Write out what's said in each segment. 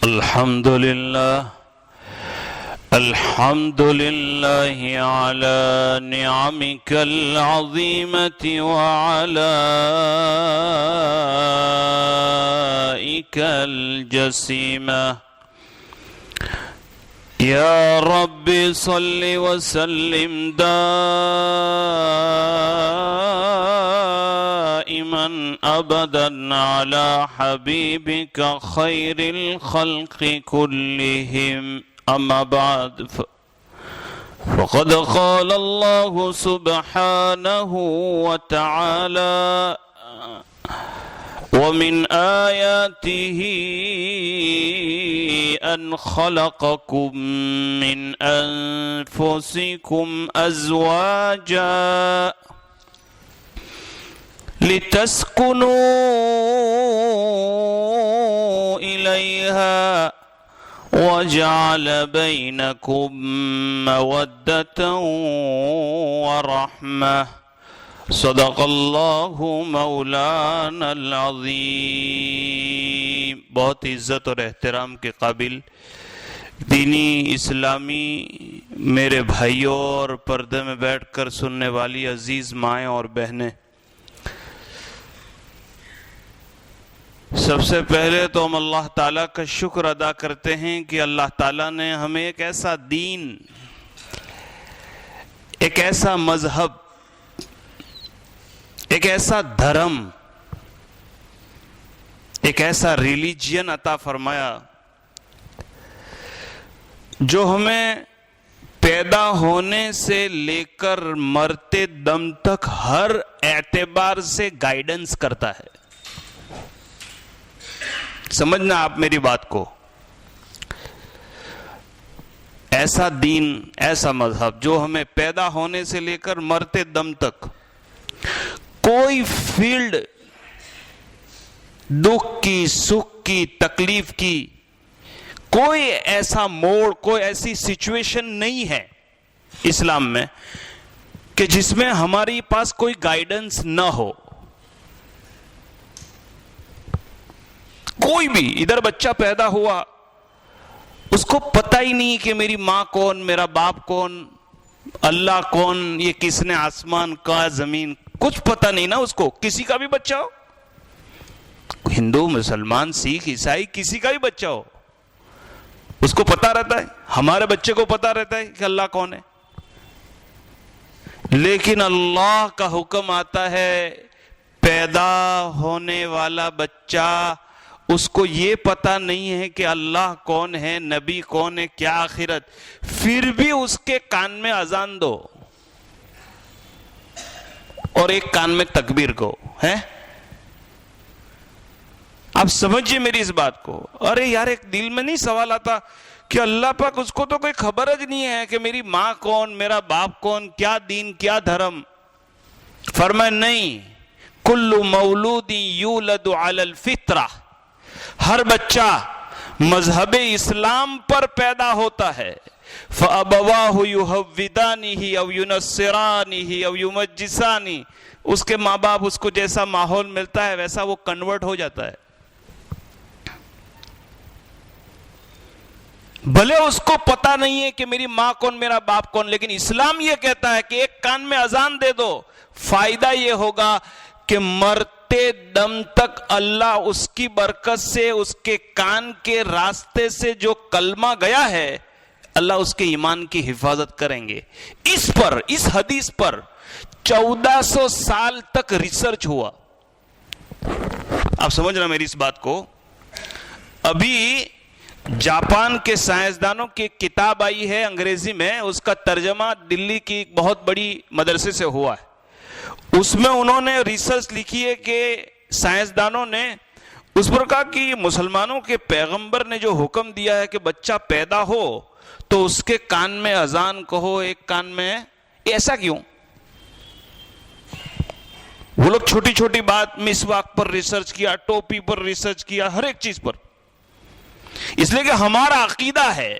الحمد لله على نعمك العظيمة وعلائك الجسيمة. يا رب صل وسلم دائما أبدا على حبيبك خير الخلق كلهم. أما بعد فقد قال الله سبحانه وتعالى: ومن آياته أن خلقكم من أنفسكم أزواجا لتسكنوا إليها وجعل بينكم مودة ورحمة. صدق اللہ مولانا العظیم. بہت عزت اور احترام کے قابل دینی اسلامی میرے بھائیوں اور پردے میں بیٹھ کر سننے والی عزیز مائیں اور بہنیں، سب سے پہلے تو ہم اللہ تعالیٰ کا شکر ادا کرتے ہیں کہ اللہ تعالیٰ نے ہمیں ایک ایسا دین، ایک ایسا مذہب، ایک ایسا دھرم، ایک ایسا ریلیجین عطا فرمایا جو ہمیں پیدا ہونے سے لے کر مرتے دم تک ہر اعتبار سے گائیڈنس کرتا ہے. سمجھنا آپ میری بات کو. ایسا دین، ایسا مذہب جو ہمیں پیدا ہونے سے لے کر مرتے دم تک کوئی فیلڈ، دکھ کی، سکھ کی، تکلیف کی، کوئی ایسا موڑ، کوئی ایسی سچویشن نہیں ہے اسلام میں کہ جس میں ہماری پاس کوئی گائیڈنس نہ ہو. کوئی بھی ادھر بچہ پیدا ہوا، اس کو پتہ ہی نہیں کہ میری ماں کون، میرا باپ کون، اللہ کون، یہ کس نے آسمان کا زمین، کچھ پتہ نہیں نا اس کو. کسی کا بھی بچہ ہو، ہندو، مسلمان، سکھ، عیسائی، کسی کا بھی بچہ ہو، اس کو پتہ رہتا ہے. ہمارے بچے کو پتہ رہتا ہے کہ اللہ کون ہے. لیکن اللہ کا حکم آتا ہے، پیدا ہونے والا بچہ، اس کو یہ پتہ نہیں ہے کہ اللہ کون ہے، نبی کون ہے، کیا آخرت، پھر بھی اس کے کان میں اذان دو اور ایک کان میں تکبیر کو ہے. آپ سمجھئے میری اس بات کو. ارے یار، ایک دل میں نہیں سوال آتا کہ اللہ پاک اس کو تو کوئی خبر ہی نہیں ہے کہ میری ماں کون، میرا باپ کون، کیا دین، کیا دھرم. فرمایا نہیں، کل مولود یولد علی الفطرہ، ہر بچہ مذہب اسلام پر پیدا ہوتا ہے. فَأَبَوَاهُ يُهَوِّدَانِهِ أَوْ يُنَصِّرَانِهِ أَوْ يُمَجِّسَانِهِ، اس کے ماں باپ اس کو جیسا ماحول ملتا ہے ویسا وہ کنورٹ ہو جاتا ہے. بھلے اس کو پتا نہیں ہے کہ میری ماں کون، میرا باپ کون، لیکن اسلام یہ کہتا ہے کہ ایک کان میں اذان دے دو. فائدہ یہ ہوگا کہ مرتے دم تک اللہ اس کی برکت سے، اس کے کان کے راستے سے جو کلمہ گیا ہے، اللہ اس کے ایمان کی حفاظت کریں گے. اس پر، اس حدیث پر 1400 سال تک ریسرچ ہوا. آپ سمجھ رہے میری اس بات کو. ابھی جاپان کے سائنسدانوں کی ایک کتاب آئی ہے انگریزی میں، اس کا ترجمہ دلی کی ایک بہت بڑی مدرسے سے ہوا ہے. اس میں انہوں نے ریسرچ لکھی ہے کہ سائنسدانوں نے اس پر کہا کہ مسلمانوں کے پیغمبر نے جو حکم دیا ہے کہ بچہ پیدا ہو تو اس کے کان میں اذان کہو، ایک کان میں، ایسا کیوں؟ وہ لوگ چھوٹی چھوٹی بات، مسواک پر ریسرچ کیا، ٹوپی پر ریسرچ کیا، ہر ایک چیز پر. اس لیے کہ ہمارا عقیدہ ہے،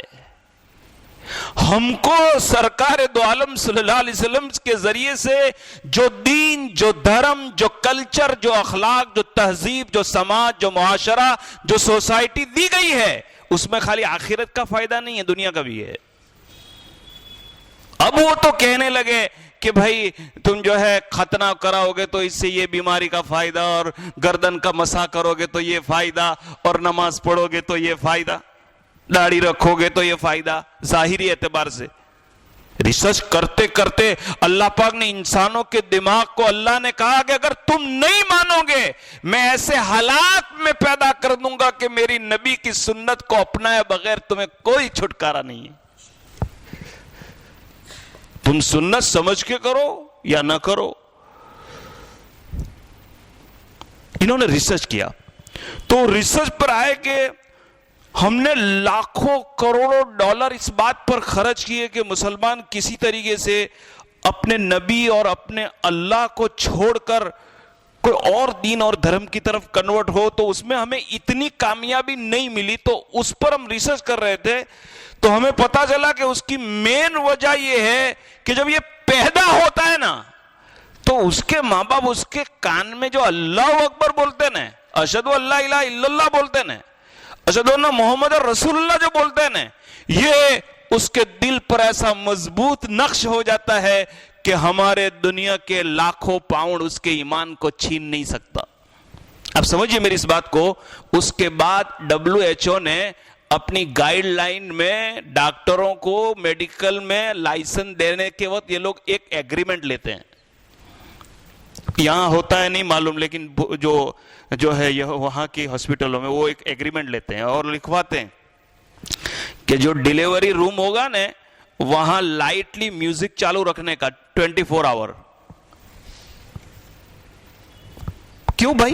ہم کو سرکار دو عالم صلی اللہ علیہ وسلم کے ذریعے سے جو دین، جو دھرم، جو کلچر، جو اخلاق، جو تہذیب، جو سماج، جو معاشرہ، جو سوسائٹی دی گئی ہے، اس میں خالی آخرت کا فائدہ نہیں ہے، دنیا کا بھی ہے۔ اب وہ تو کہنے لگے کہ بھائی تم جو ہے ختنہ کراؤ گے تو اس سے یہ بیماری کا فائدہ، اور گردن کا مسح کرو گے تو یہ فائدہ، اور نماز پڑھو گے تو یہ فائدہ، داڑھی رکھو گے تو یہ فائدہ۔ ظاہری اعتبار سے ریسرچ کرتے کرتے اللہ پاک نے انسانوں کے دماغ کو، اللہ نے کہا کہ اگر تم نہیں مانو گے میں ایسے حالات میں پیدا کر دوں گا کہ میری نبی کی سنت کو اپنائے بغیر تمہیں کوئی چھٹکارا نہیں ہے۔ تم سنت سمجھ کے کرو یا نہ کرو۔ انہوں نے ریسرچ کیا تو ریسرچ پر آئے کہ ہم نے لاکھوں کروڑوں ڈالر اس بات پر خرچ کیے کہ مسلمان کسی طریقے سے اپنے نبی اور اپنے اللہ کو چھوڑ کر کوئی اور دین اور دھرم کی طرف کنورٹ ہو، تو اس میں ہمیں اتنی کامیابی نہیں ملی۔ تو اس پر ہم ریسرچ کر رہے تھے تو ہمیں پتا چلا کہ اس کی مین وجہ یہ ہے کہ جب یہ پیدا ہوتا ہے نا تو اس کے ماں باپ اس کے کان میں جو اللہ اکبر بولتے نا، اشہدو اللہ الہ الا اللہ بولتے نا، اشہدو ان محمد رسول اللہ جو بولتے ہیں نا، یہ اس کے دل پر ایسا مضبوط نقش ہو جاتا ہے کہ ہمارے دنیا کے لاکھوں پاؤنڈ اس کے ایمان کو چھین نہیں سکتا۔ اب سمجھئے میری اس بات کو۔ اس کے بعد WHO نے اپنی گائیڈ لائن میں ڈاکٹروں کو میڈیکل میں لائسنس دینے کے وقت یہ لوگ ایک ایگریمنٹ لیتے ہیں، یہاں ہوتا ہے نہیں معلوم، لیکن جو ہے وہاں کی ہاسپٹلوں میں وہ ایک ایگریمنٹ لیتے ہیں اور لکھواتے ہیں کہ جو ڈیلیوری روم ہوگا نا وہاں لائٹلی میوزک چالو رکھنے کا 24 آور۔ کیوں بھائی؟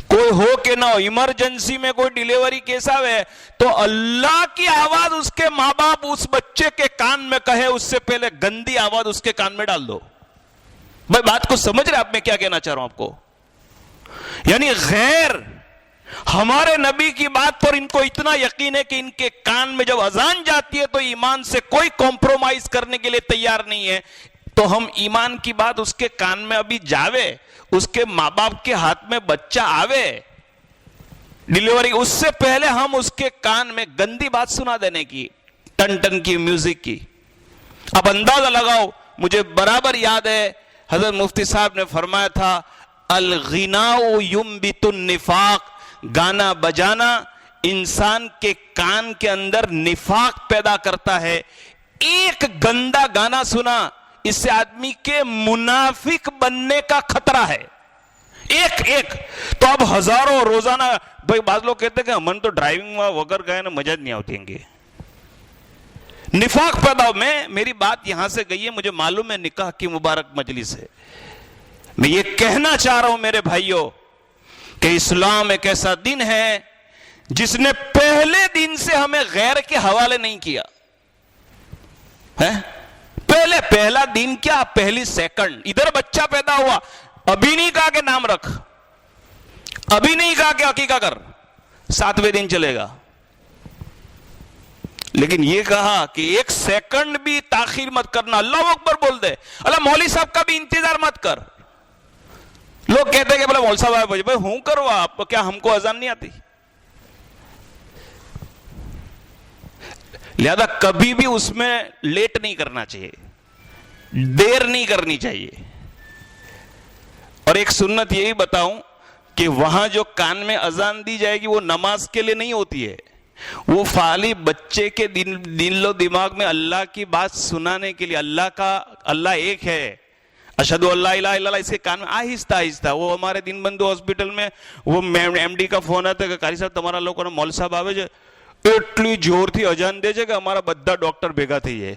کوئی ہو کہ نہ ہو، ایمرجنسی میں کوئی ڈیلیوری کیس آوے تو اللہ کی آواز اس کے ماں باپ اس بچے کے کان میں کہے اس سے پہلے گندی آواز اس کے کان میں ڈال دو۔ بھائی بات کو سمجھ رہے آپ میں کیا کہنا چاہ رہا ہوں آپ کو؟ یعنی غیر ہمارے نبی کی بات پر ان کو اتنا یقین ہے کہ ان کے کان میں جب اذان جاتی ہے تو ایمان سے کوئی کمپرومائز کرنے کے لیے تیار نہیں ہے۔ تو ہم ایمان کی بات اس کے کان میں ابھی جاوے، اس کے ماں باپ کے ہاتھ میں بچہ آوے ڈیلیوری، اس سے پہلے ہم اس کے کان میں گندی بات سنا دینے کی، ٹن ٹن کی میوزک کی۔ اب اندازہ لگاؤ، مجھے برابر یاد ہے حضرت مفتی صاحب نے فرمایا تھا الغناء ينبت النفاق، گانا بجانا انسان کے کان کے اندر نفاق پیدا کرتا ہے۔ ایک گندا گانا سنا اس سے آدمی کے منافق بننے کا خطرہ ہے، ایک تو اب ہزاروں روزانہ۔ بھائی بعض لوگ کہتے ہیں کہ ہم تو ڈرائیونگ وغیرہ گئے نا مزہ نہیں آتی ہیں گے، نفاق پیدا ہو۔ میری بات یہاں سے گئی ہے، مجھے معلوم ہے نکاح کی مبارک مجلس ہے، میں یہ کہنا چاہ رہا ہوں میرے بھائیوں کہ اسلام ایک ایسا دن ہے جس نے پہلے دن سے ہمیں غیر کے حوالے نہیں کیا ہے۔ پہلا دن کیا، پہلی سیکنڈ، ادھر بچہ پیدا ہوا، ابھی نہیں کہا کہ نام رکھ، ابھی نہیں کہا کہ عقیقہ کر، 7ویں دن چلے گا، لیکن یہ کہا کہ 1 سیکنڈ بھی تاخیر مت کرنا، اللہ اکبر بول دے۔ اللہ مولوی صاحب کا بھی انتظار مت کر۔ لوگ کہتے ہیں کہ بولے مولوی صاحب آئے، بھائی ہوں کرو آپ، کیا ہم کو اذان نہیں آتی؟ لہذا کبھی بھی اس میں لیٹ نہیں کرنا چاہیے، دیر نہیں کرنی چاہیے۔ اور ایک سنت یہی بتاؤں کہ وہاں جو کان میں اذان دی جائے گی وہ نماز کے لیے نہیں ہوتی ہے، وہ فعلی بچے کے دل و دماغ میں اللہ کی بات سنانے کے لیے، اللہ ایک ہے، اشہدو اللہ الہ الا اللہ، اس کے کان میں آہستہ آہستہ۔ وہ ہمارے دین بندو ہاسپٹل میں وہ ایم ڈی کا فون آتا ہے کہ قاری صاحب تمہارا لوگوں نے مول صاحب آوے جو એટલી જોરથી અજાન દે છે કે અમારા બધા ડોક્ટર ભેગા થઈ જાય।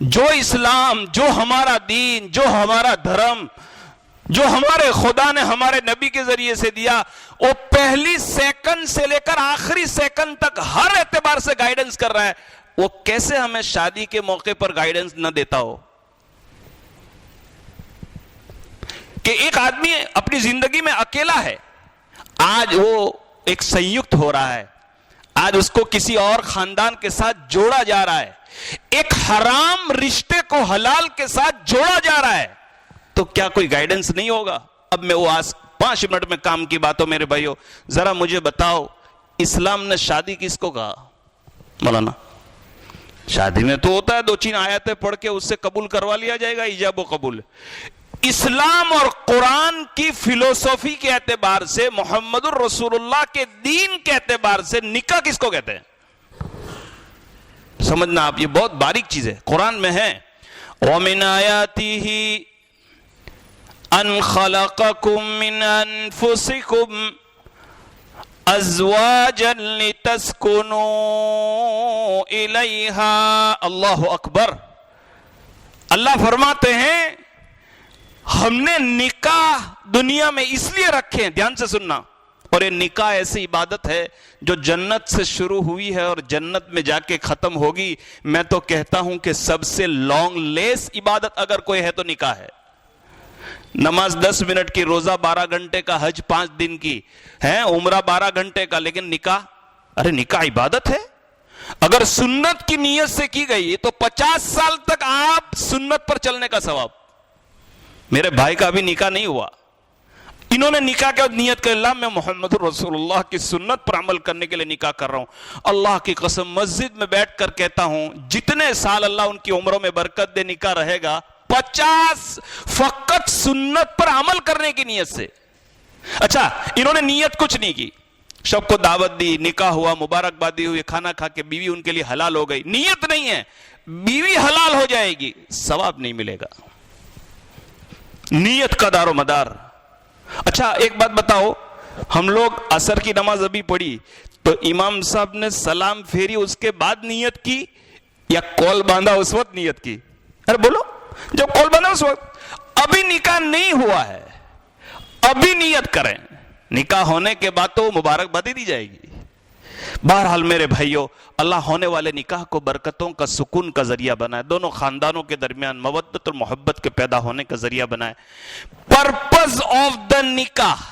جو اسلام، جو ہمارا دین، جو ہمارا دھرم، جو ہمارے خدا نے ہمارے نبی کے ذریعے سے دیا، وہ پہلی سیکنڈ سے لے کر آخری سیکنڈ تک ہر اعتبار سے گائیڈنس کر رہا ہے. وہ کیسے ہمیں شادی کے موقع پر گائیڈنس نہ دیتا ہو؟ کہ ایک آدمی اپنی زندگی میں اکیلا ہے، آج وہ ایک سنیکت ہو رہا ہے، آج اس کو کسی اور خاندان کے ساتھ جوڑا جا رہا ہے، ایک حرام رشتے کو حلال کے ساتھ جوڑا جا رہا ہے، تو کیا کوئی گائیڈنس نہیں ہوگا؟ اب میں وہ 5 منٹ میں کام کی بات ہو میرے بھائیو، ذرا مجھے بتاؤ اسلام نے شادی کس کو کہا؟ مولانا شادی میں تو ہوتا ہے 2-3 آیتیں پڑھ کے اس سے قبول کروا لیا جائے گا، ایجاب و قبول. اسلام اور قرآن کی فلسفی کے اعتبار سے، محمد الرسول اللہ کے دین کے اعتبار سے نکاح کس کو کہتے ہیں؟ سمجھنا آپ، یہ بہت باریک چیز ہے، قرآن میں ہے وَمِنْ آيَاتِهِ أَنْ خَلَقَكُم مِّنْ أَنفُسِكُمْ أَزْوَاجًا لِتَسْكُنُوا إِلَيْهَا. اللہ اکبر. اللہ فرماتے ہیں ہم نے نکاح دنیا میں اس لیے رکھے ہیں، دھیان سے سننا، اور یہ نکاح ایسی عبادت ہے جو جنت سے شروع ہوئی ہے اور جنت میں جا کے ختم ہوگی. میں تو کہتا ہوں کہ سب سے لانگ لیس عبادت اگر کوئی ہے تو نکاح ہے. نماز 10 منٹ کی، روزہ 12 گھنٹے کا، حج 5 دن کی ہے، عمرہ 12 گھنٹے کا، لیکن نکاح، ارے نکاح عبادت ہے. اگر سنت کی نیت سے کی گئی تو 50 سال تک آپ سنت پر چلنے کا ثواب. میرے بھائی کا ابھی نکاح نہیں ہوا، انہوں نے نکاح کے نیت کر، اللہ میں محمد رسول اللہ کی سنت پر عمل کرنے کے لیے نکاح کر رہا ہوں. اللہ کی قسم مسجد میں بیٹھ کر کہتا ہوں جتنے سال اللہ ان کی عمروں میں برکت دے، نکاح رہے گا 50 فقط سنت پر عمل کرنے کی نیت سے. اچھا انہوں نے نیت کچھ نہیں کی، سب کو دعوت دی، نکاح ہوا، مبارکبادی ہوئی، کھانا کھا کے بیوی ان کے لیے حلال ہو گئی. نیت نہیں ہے، بیوی حلال ہو جائے گی، ثواب نہیں ملے گا. نیت کا دار و مدار. اچھا ایک بات بتاؤ، ہم لوگ عصر کی نماز ابھی پڑھی تو امام صاحب نے سلام پھیری اس کے بعد نیت کی یا کول باندھا اس وقت نیت کی؟ ارے بولو، جب کول باندھا اس وقت. ابھی نکاح نہیں ہوا ہے، ابھی نیت کریں، نکاح ہونے کے بعد تو مبارکبادی دی جائے گی. بہرحال میرے بھائیو، اللہ ہونے والے نکاح کو برکتوں کا، سکون کا ذریعہ بنائے، دونوں خاندانوں کے درمیان مودت اور محبت کے پیدا ہونے کا ذریعہ بنائے. پرپز آف دا نکاح،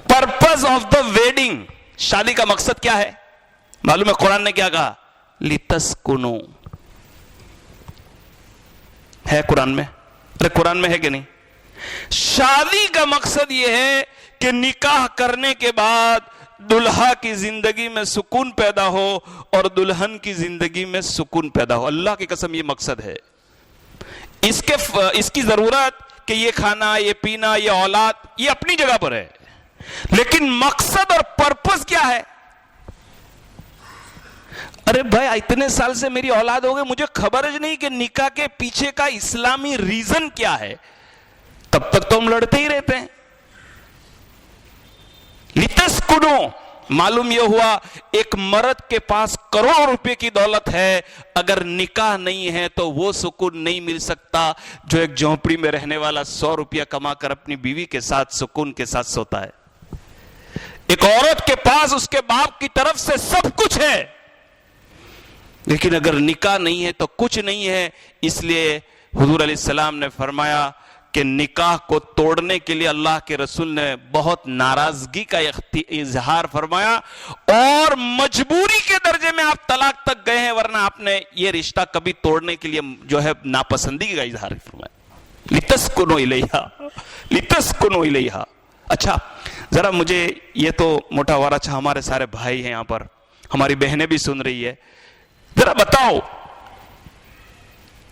پرپز آف دا ویڈنگ، شادی کا مقصد کیا ہے معلوم ہے؟ قرآن نے کیا کہا؟ لِتَسْكُنُوا. ہے قرآن میں؟ ارے قرآن میں ہے کہ نہیں؟ شادی کا مقصد یہ ہے کہ نکاح کرنے کے بعد دلہا کی زندگی میں سکون پیدا ہو اور دلہن کی زندگی میں سکون پیدا ہو. اللہ کی قسم یہ مقصد ہے. اس کی ضرورت کہ یہ کھانا، یہ پینا، یہ اولاد، یہ اپنی جگہ پر ہے، لیکن مقصد اور پرپس کیا ہے؟ ارے بھائی اتنے سال سے میری اولاد ہو گئی، مجھے خبر ہی نہیں کہ نکاح کے پیچھے کا اسلامی ریزن کیا ہے. تب تک تو ہم لڑتے ہی رہتے ہیں. لِتَسْكُنُوا، معلوم یہ ہوا ایک مرد کے پاس کروڑ روپے کی دولت ہے، اگر نکاح نہیں ہے تو وہ سکون نہیں مل سکتا جو ایک جھونپڑی میں رہنے والا 100 روپیہ کما کر اپنی بیوی کے ساتھ سکون کے ساتھ سوتا ہے. ایک عورت کے پاس اس کے باپ کی طرف سے سب کچھ ہے، لیکن اگر نکاح نہیں ہے تو کچھ نہیں ہے. اس لیے حضور علیہ السلام نے فرمایا کہ نکاح کو توڑنے کے لیے اللہ کے رسول نے بہت ناراضگی کا اظہار فرمایا، اور مجبوری کے درجے میں آپ طلاق تک گئے ہیں، ورنہ آپ نے یہ رشتہ کبھی توڑنے کے لیے جو ہے ناپسندگی کا اظہار فرمایا. لِتَسْكُنُوا إِلَيْهَا، لِتَسْكُنُوا إِلَيْهَا. اچھا ذرا مجھے یہ تو موٹا وارا، اچھا ہمارے سارے بھائی ہیں یہاں پر، ہماری بہنیں بھی سن رہی ہے، ذرا بتاؤ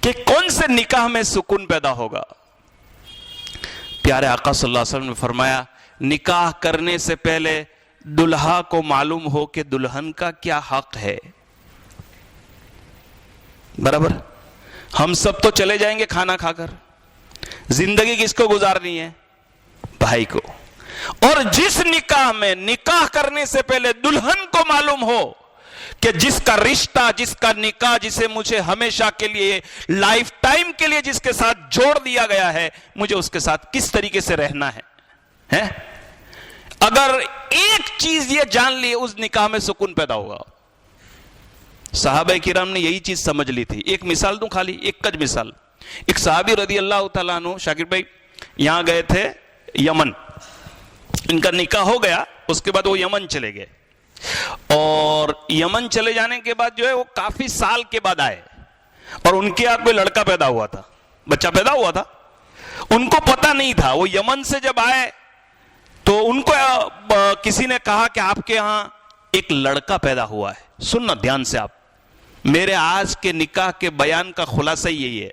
کہ کون سے نکاح میں سکون پیدا ہوگا؟ پیارے آقا صلی اللہ علیہ وسلم نے فرمایا نکاح کرنے سے پہلے دلہا کو معلوم ہو کہ دلہن کا کیا حق ہے. برابر؟ ہم سب تو چلے جائیں گے کھانا کھا کر، زندگی کس کو گزارنی ہے؟ بھائی کو. اور جس نکاح میں نکاح کرنے سے پہلے دلہن کو معلوم ہو کہ جس کا رشتہ، جس کا نکاح، جسے مجھے ہمیشہ کے لیے، لائف ٹائم کے لیے جس کے ساتھ جوڑ دیا گیا ہے، مجھے اس کے ساتھ کس طریقے سے رہنا ہے؟ اگر ایک چیز یہ جان لی، اس نکاح میں سکون پیدا ہوگا۔ صحابہ کرام نے یہی چیز سمجھ لی تھی۔ ایک مثال دوں، خالی ایک کج مثال۔ ایک صحابی رضی اللہ تعالیٰ عنہ، شاکر بھائی، یہاں گئے تھے یمن، ان کا نکاح ہو گیا، اس کے بعد وہ یمن چلے گئے، اور یمن چلے جانے کے بعد جو ہے وہ کافی سال کے بعد آئے، اور ان کے یہاں کوئی لڑکا پیدا ہوا تھا، بچہ پیدا ہوا تھا، ان کو پتا نہیں تھا۔ وہ یمن سے جب آئے تو ان کو کسی نے کہا کہ آپ کے ہاں ایک لڑکا پیدا ہوا ہے۔ سننا دھیان سے آپ، میرے آج کے نکاح کے بیان کا خلاصہ یہی ہے۔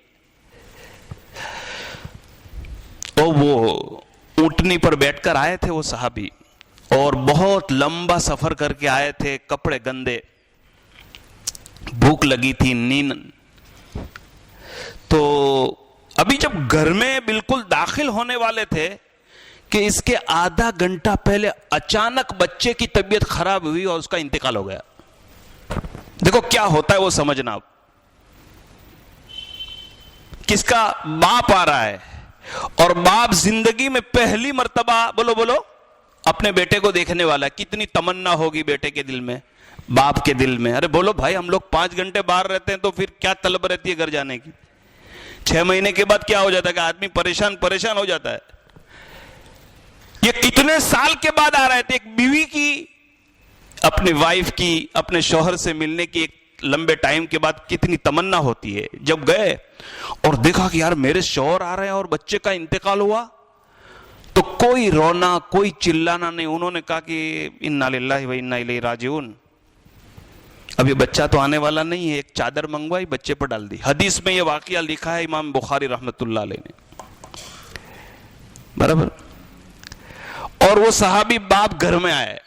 اور وہ اونٹنی پر بیٹھ کر آئے تھے وہ صحابی، اور بہت لمبا سفر کر کے آئے تھے، کپڑے گندے، بھوک لگی تھی، نیند۔ تو ابھی جب گھر میں بالکل داخل ہونے والے تھے کہ اس کے آدھا گھنٹہ پہلے اچانک بچے کی طبیعت خراب ہوئی اور اس کا انتقال ہو گیا۔ دیکھو کیا ہوتا ہے وہ سمجھنا۔ کس کا باپ آ رہا ہے، اور باپ زندگی میں پہلی مرتبہ، بولو اپنے بیٹے کو دیکھنے والا ہے، کتنی تمنا ہوگی بیٹے کے دل میں، باپ کے دل میں۔ ارے بولو بھائی، ہم لوگ 5 گھنٹے باہر رہتے ہیں تو پھر کیا طلب رہتی ہے گھر جانے کی؟ 6 مہینے کے بعد کیا ہو جاتا ہے کہ آدمی پریشان ہو جاتا ہے۔ یہ کتنے سال کے بعد آ رہے تھے۔ ایک بیوی کی، اپنی وائف کی، اپنے شوہر سے ملنے کی ایک لمبے ٹائم کے بعد کتنی تمنا ہوتی ہے۔ جب گئے اور دیکھا کہ یار میرے شوہر آ رہے ہیں اور بچے کا انتقال ہوا، تو کوئی رونا، کوئی چلانا نہیں۔ انہوں نے کہا کہ انا للہ و انا الیہ راجعون، اب یہ بچہ تو آنے والا نہیں ہے، ایک چادر منگوائی، بچے پر ڈال دی۔ حدیث میں یہ واقعہ لکھا ہے امام بخاری رحمت اللہ علیہ نے، برابر۔ اور وہ صحابی باپ گھر میں آئے،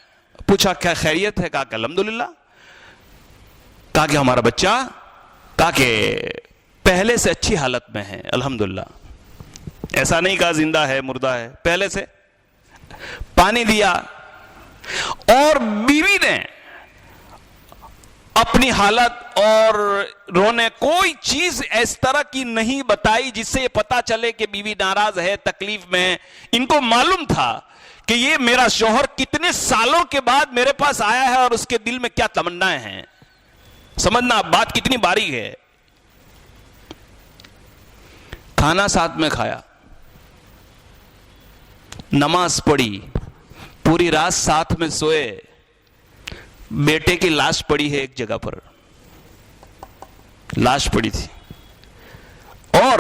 پوچھا کیا خیریت ہے؟ کہا کہ الحمدللہ۔ کہا کہ ہمارا بچہ، کہا کہ پہلے سے اچھی حالت میں ہے الحمدللہ۔ ایسا نہیں کہا زندہ ہے مردہ ہے، پہلے سے۔ پانی دیا، اور بیوی نے اپنی حالت اور رونے کوئی چیز اس طرح کی نہیں بتائی جس سے یہ پتا چلے کہ بیوی ناراض ہے، تکلیف میں ہے۔ ان کو معلوم تھا کہ یہ میرا شوہر کتنے سالوں کے بعد میرے پاس آیا ہے اور اس کے دل میں کیا تمنائیں ہیں۔ سمجھنا بات کتنی باریک ہے۔ کھانا ساتھ میں کھایا، نماز پڑھی، پوری رات ساتھ میں سوئے۔ بیٹے کی لاش پڑی ہے ایک جگہ پر، لاش پڑی تھی، اور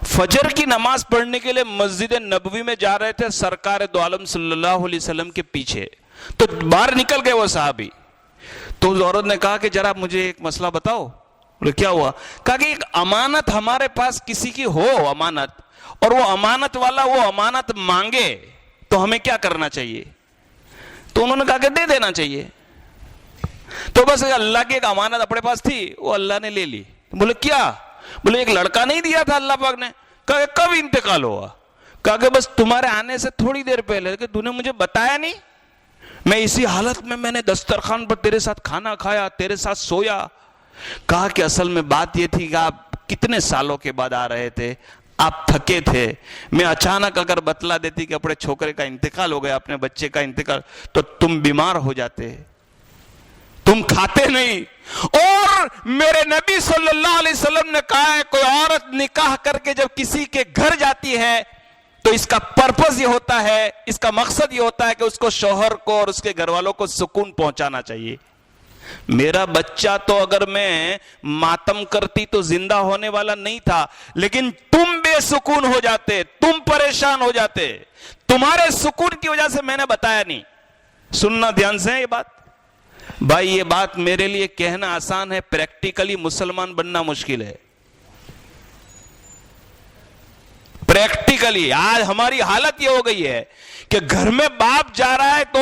فجر کی نماز پڑھنے کے لیے مسجد نبوی میں جا رہے تھے سرکار دو عالم صلی اللہ علیہ وسلم کے پیچھے۔ تو باہر نکل گئے وہ صحابی، تو اس عورت نے کہا کہ ذرا مجھے ایک مسئلہ بتاؤ۔ بولے کیا ہوا؟ کہا کہ ایک امانت ہمارے پاس کسی کی ہو امانت، اور وہ امانت والا وہ امانت مانگے تو ہمیں کیا کرنا چاہیے؟ تو انہوں نے کہا کہ دے دینا چاہیے۔ تو بس اللہ کی ایک امانت اپنے پاس تھی، وہ اللہ نے لے لی۔ بولے کیا؟ بولے ایک لڑکا نہیں دیا تھا اللہ پاک نے؟ کہا کہ کب انتقال ہوا؟ کہا کہ بس تمہارے آنے سے تھوڑی دیر پہلے، کہ تو نے مجھے بتایا نہیں، میں اسی حالت میں نے دسترخوان پر تیرے ساتھ کھانا کھایا، تیرے ساتھ سویا۔ کہا کہ اصل میں بات یہ تھی کہ آپ کتنے سالوں کے بعد آ رہے تھے، آپ تھکے تھے، میں اچانک اگر بتلا دیتی کہ اپنے چھوکرے کا انتقال ہو گیا، اپنے بچے کا انتقال، تو تم بیمار ہو جاتے، تم کھاتے نہیں۔ اور میرے نبی صلی اللہ علیہ وسلم نے کہا ہے کوئی عورت نکاح کر کے جب کسی کے گھر جاتی ہے تو اس کا پرپس یہ ہوتا ہے، اس کا مقصد یہ ہوتا ہے کہ اس کو شوہر کو اور اس کے گھر والوں کو سکون پہنچانا چاہیے۔ میرا بچہ تو اگر میں ماتم کرتی تو زندہ ہونے والا نہیں تھا، لیکن تم بے سکون ہو جاتے، تم پریشان ہو جاتے، تمہارے سکون کی وجہ سے میں نے بتایا نہیں۔ سننا دھیان سے یہ بات بھائی، یہ بات میرے لیے کہنا آسان ہے، پریکٹیکلی مسلمان بننا مشکل ہے۔ پریکٹیکلی آج ہماری حالت یہ ہو گئی ہے کہ گھر میں باپ جا رہا ہے تو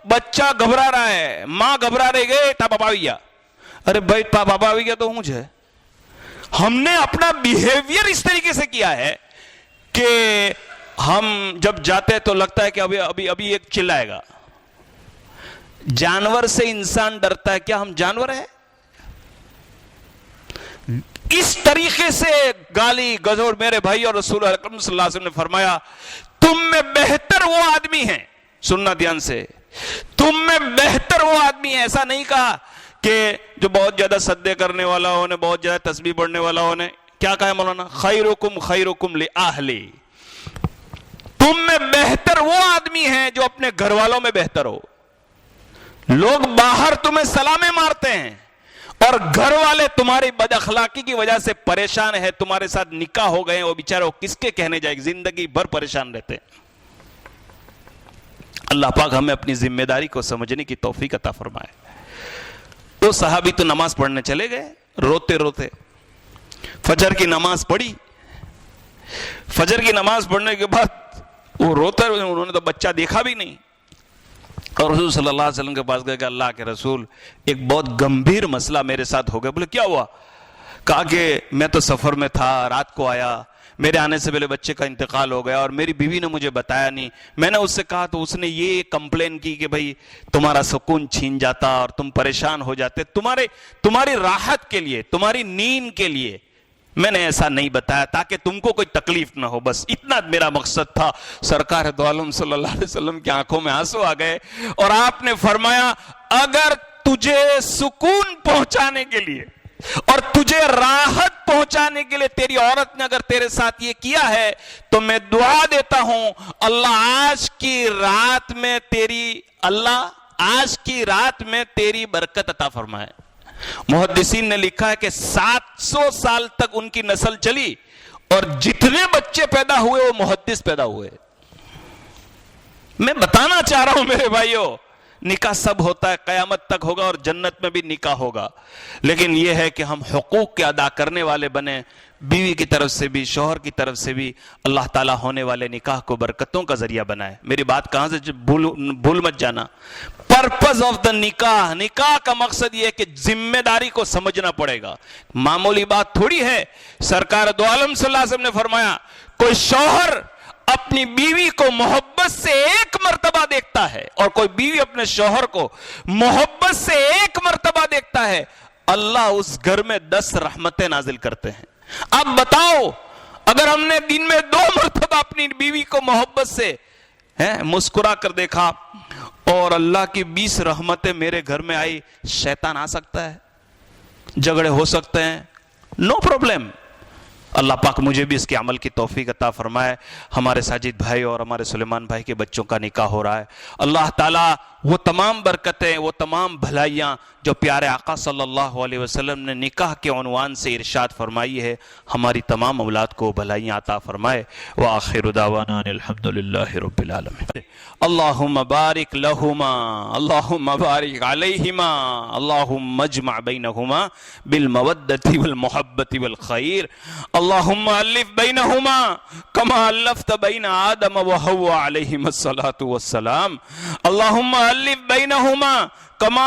بچہ گھبرا رہا ہے، ماں گھبرا رہے گئے تا پاپا بھی گیا، ارے بھائی پاپا بھی گیا تو مجھے۔ ہم نے اپنا بیہیویئر اس طریقے سے کیا ہے کہ ہم جب جاتے تو لگتا ہے کہ ابھی ایک چلائے گا، جانور سے انسان ڈرتا ہے، کیا ہم جانور ہیں؟ اس طریقے سے گالی گزور میرے بھائی، اور رسول اکرم صلی اللہ علیہ وسلم نے فرمایا تم میں بہتر وہ آدمی ہیں، سننا دھیان سے، تم میں بہتر وہ آدمی ہے. ایسا نہیں کہا کہ جو بہت زیادہ صدقے کرنے والا ہو نے، بہت زیادہ تسبیح پڑھنے والا ہو نے. کیا کہا ہے مولانا؟ خیرکم خیرکم لأہلی، تم میں بہتر وہ آدمی ہے جو اپنے گھر والوں میں بہتر ہو. لوگ باہر تمہیں سلامیں مارتے ہیں اور گھر والے تمہاری بد اخلاقی کی وجہ سے پریشان ہے، تمہارے ساتھ نکاح ہو گئے ہیں، وہ بیچارے کس کے کہنے جائے گی، زندگی بھر پریشان رہتے ہیں. اللہ پاک ہمیں اپنی ذمہ داری کو سمجھنے کی توفیق عطا فرمائے. تو صحابی تو نماز پڑھنے چلے گئے روتے روتے. فجر کی نماز پڑھی. فجر کی نماز پڑھنے کے بعد وہ روتے روتے، انہوں نے تو بچہ دیکھا بھی نہیں، اور رسول صلی اللہ علیہ وسلم کے پاس گئے کہ اللہ کے رسول ایک بہت گمبھیر مسئلہ میرے ساتھ ہو گیا. بولے کیا ہوا؟ کہا کہ میں تو سفر میں تھا، رات کو آیا، میرے آنے سے پہلے بچے کا انتقال ہو گیا اور میری بیوی نے مجھے بتایا نہیں. میں نے اس سے کہا تو اس نے یہ کمپلین کی کہ بھائی تمہارا سکون چھین جاتا اور تم پریشان ہو جاتے، تمہاری راحت کے لیے، تمہاری نیند کے لیے میں نے ایسا نہیں بتایا تاکہ تم کو کوئی تکلیف نہ ہو، بس اتنا میرا مقصد تھا. سرکار دو عالم صلی اللہ علیہ وسلم کی آنکھوں میں آنسو آ گئے اور آپ نے فرمایا اگر تجھے سکون پہنچانے کے لیے اور تجھے راحت پہنچانے کے لیے تیری عورت نے اگر تیرے ساتھ یہ کیا ہے تو میں دعا دیتا ہوں اللہ آج کی رات میں تیری برکت عطا فرمائے. محدثین نے لکھا ہے کہ 700 سال تک ان کی نسل چلی اور جتنے بچے پیدا ہوئے وہ محدث پیدا ہوئے. میں بتانا چاہ رہا ہوں میرے بھائیوں، نکاح سب ہوتا ہے، قیامت تک ہوگا اور جنت میں بھی نکاح ہوگا، لیکن یہ ہے کہ ہم حقوق کے ادا کرنے والے بنے، بیوی کی طرف سے بھی شوہر کی طرف سے بھی اللہ تعالیٰ ہونے والے نکاح کو برکتوں کا ذریعہ بنائے. میری بات کہاں سے بھول مت جانا. پرپز آف دا نکاح کا مقصد یہ ہے کہ ذمہ داری کو سمجھنا پڑے گا. معمولی بات تھوڑی ہے. سرکار دو عالم صلی اللہ علیہ وسلم نے فرمایا کوئی شوہر اپنی بیوی کو محبت سے ایک مرتبہ دیکھتا ہے اور کوئی بیوی اپنے شوہر کو محبت سے ایک مرتبہ دیکھتا ہے، اللہ اس گھر میں 10 رحمتیں نازل کرتے ہیں. اب بتاؤ اگر ہم نے دن میں 2 مرتبہ اپنی بیوی کو محبت سے مسکرا کر دیکھا اور اللہ کی 20 رحمتیں میرے گھر میں آئی، شیطان آ سکتا ہے، جھگڑے ہو سکتے ہیں، نو پرابلم. اللہ پاک مجھے بھی اس کے عمل کی توفیق عطا فرمائے. ہمارے ساجد بھائی اور ہمارے سلیمان بھائی کے بچوں کا نکاح ہو رہا ہے. اللہ تعالیٰ وہ تمام برکتیں، وہ تمام بھلائیاں جو پیارے آقا صلی اللہ علیہ وسلم نے نکاح کے عنوان سے ارشاد فرمائی ہے، ہماری تمام اولاد کو بھلائیاں عطا فرمائے. وآخر دعوانا الحمدللہ رب العالمین. اللہم بارک لہما، اللہم بارک علیہما، اللہم اجمع بینہما بالمودۃ والمحبۃ والخیر. اللہم الف بینہما کما الفت بین آدم وحوا علیہم الصلاۃ والسلام. اللہم الف بینہما کما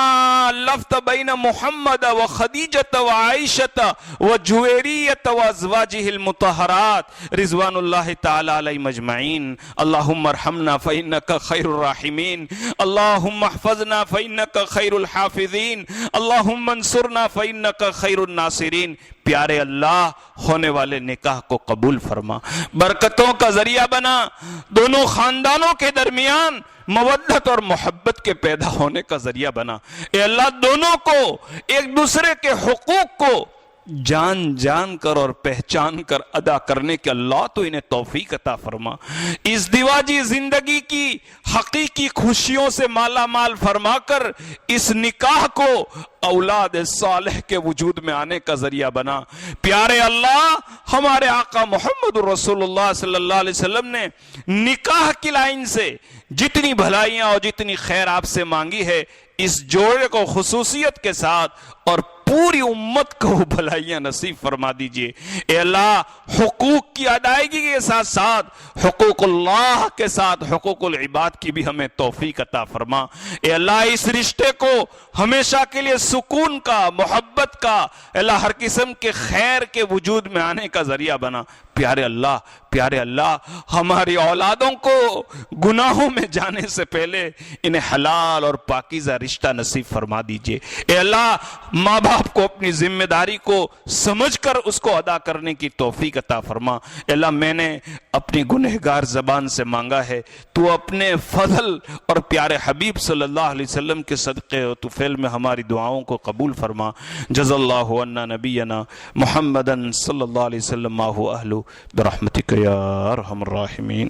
الفت بین محمد و خدیجۃ و عائشۃ و جویریۃ و ازواجہ المطہرات رضوان اللہ تعالی علیہم اجمعین. اللہم ارحمنا فإنک خیر الراحمین، اللہم احفظنا فإنک خیر الحافظین، اللہم انصرنا فإنک خیر الناصرین. پیارے اللہ ہونے والے نکاح کو قبول فرما، برکتوں کا ذریعہ بنا، دونوں خاندانوں کے درمیان مودت اور محبت کے پیدا ہونے کا ذریعہ بنا. اے اللہ دونوں کو ایک دوسرے کے حقوق کو جان کر اور پہچان کر ادا کرنے کے اللہ تو انہیں توفیق عطا فرما. اس دیواجی زندگی کی حقیقی خوشیوں سے مالا مال فرما کر اس نکاح کو اولاد صالح کے وجود میں آنے کا ذریعہ بنا. پیارے اللہ ہمارے آقا محمد رسول اللہ صلی اللہ علیہ وسلم نے نکاح کی لائن سے جتنی بھلائیاں اور جتنی خیر آپ سے مانگی ہے، اس جوڑے کو خصوصیت کے ساتھ اور پوری امت کو بھلائیاں نصیب فرما دیجئے. اے اللہ حقوق کی ادائیگی کے ساتھ ساتھ حقوق اللہ کے ساتھ حقوق العباد کی بھی ہمیں توفیق عطا فرما۔ اے اللہ اس رشتے کو ہمیشہ کے لیے سکون کا، محبت کا، اللہ ہر قسم کے خیر کے وجود میں آنے کا ذریعہ بنا۔ پیارے اللہ ہماری اولادوں کو گناہوں میں جانے سے پہلے انہیں حلال اور پاکیزہ رشتہ نصیب فرما دیجئے۔ اے اللہ ماں باپ کو اپنی ذمہ داری کو سمجھ کر اس کو ادا کرنے کی توفیق عطا فرما۔ اے اللہ میں نے اپنی گنہگار زبان سے مانگا ہے، تو اپنے فضل اور پیارے حبیب صلی اللہ علیہ وسلم کے صدقے و طفیل میں ہماری دعاؤں کو قبول فرما۔ جزا اللہ عنا نبینا محمدًا صلی اللہ علیہ وسلم ما هو اہلہ برحمتک یا ارحم الراحمین۔